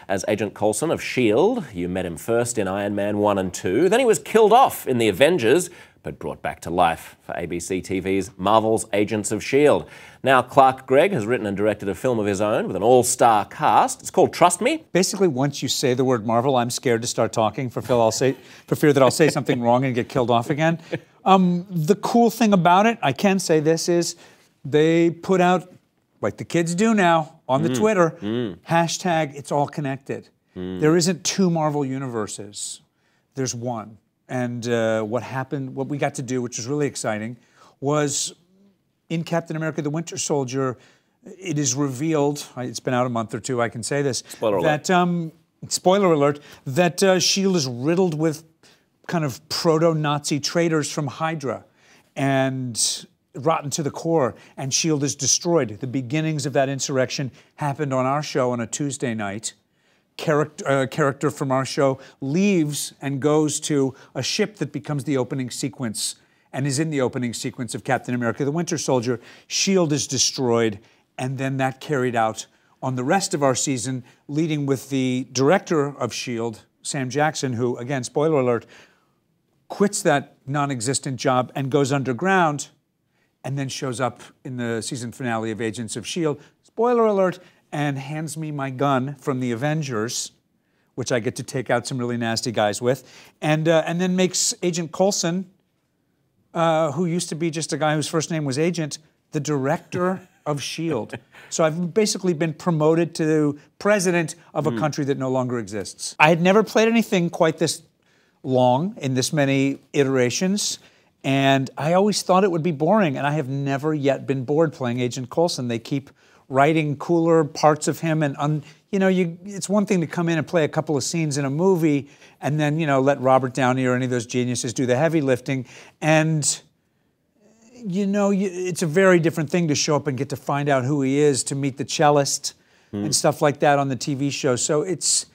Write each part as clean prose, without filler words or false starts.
as Agent Coulson of S.H.I.E.L.D. You met him first in Iron Man 1 and 2. Then he was killed off in the Avengers, but brought back to life for ABC TV's Marvel's Agents of S.H.I.E.L.D. Now, Gregg has written and directed a film of his own with an all-star cast. It's called Trust Me. Basically, once you say the word Marvel, I'm scared to start talking for fear that I'll say something wrong and get killed off again. The cool thing about it, I can say this, is they put out, like the kids do now, on the Twitter, hashtag it's all connected. There isn't two Marvel universes. There's one. And what we got to do, which was really exciting, was in Captain America the Winter Soldier, it is revealed, it's been out a month or two, I can say this, spoiler alert, that S.H.I.E.L.D. is riddled with kind of proto-Nazi traitors from Hydra and rotten to the core, and S.H.I.E.L.D. is destroyed. The beginnings of that insurrection happened on our show on a Tuesday night. Character from our show leaves and goes to a ship that becomes the opening sequence and is in the opening sequence of Captain America the Winter Soldier. S.H.I.E.L.D. is destroyed, and then that carried out on the rest of our season, leading with the director of S.H.I.E.L.D., Sam Jackson, who, again, spoiler alert, quits that non-existent job and goes underground, and then shows up in the season finale of Agents of S.H.I.E.L.D., spoiler alert, and hands me my gun from the Avengers, which I get to take out some really nasty guys with, and then makes Agent Coulson, who used to be just a guy whose first name was Agent, the director of S.H.I.E.L.D. So I've basically been promoted to president of a country that no longer exists. I had never played anything quite this long in this many iterations, and I always thought it would be boring, and I have never yet been bored playing Agent Coulson. They keep writing cooler parts of him, and it's one thing to come in and play a couple of scenes in a movie and then let Robert Downey or any of those geniuses do the heavy lifting, and it's a very different thing to show up and get to find out who he is, to meet the cellist and stuff like that on the TV show. So it's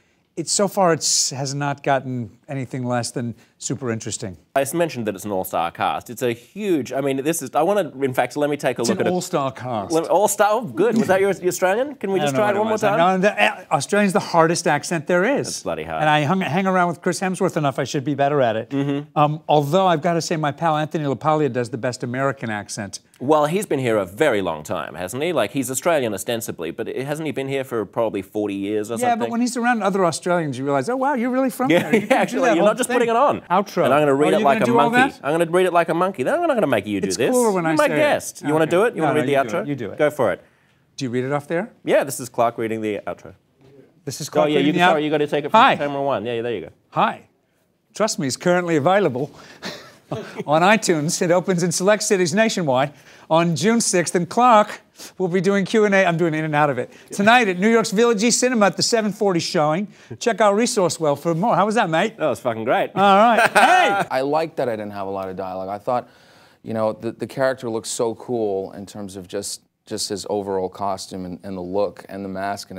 so far has not gotten anything less than super interesting. I mentioned that it's an all-star cast. It's a huge, I mean, I want to, in fact, let me take a look at it. It's an all-star cast. All-star, oh, good. Was that your Australian? Can we just try it one more time? No, Australian's the hardest accent there is. It's bloody hard. And I hang around with Chris Hemsworth enough, I should be better at it. Although I've got to say my pal Anthony LaPaglia does the best American accent. Well, he's been here a very long time, hasn't he? Like, he's Australian ostensibly, but hasn't he been here for probably 40 years or something? Yeah, but when he's around other Australians, you realize, oh, wow, you're really from there. Yeah, actually, you're not just putting it on. Outro. And I'm going to read it like a monkey. I'm going to read it like a monkey. Then I'm not going to make you do this. It's cooler when I say it. You're my guest. You want to do it? You want to read the outro? You do it. Go for it. Do you read it off there? Yeah, this is Clark reading the outro. This is Clark reading the outro? Sorry, you got to take it from camera one. Yeah, there you go. Hi. Trust Me is currently available on iTunes. It opens in select cities nationwide on June 6th. And Clark will be doing Q&A. I'm doing in and out of it. Tonight at New York's Village East Cinema at the 7:40 showing. Check out Resource Well for more. How was that, mate? That was fucking great. All right. Hey! I liked that I didn't have a lot of dialogue. I thought, the character looked so cool in terms of just his overall costume and the look and the mask and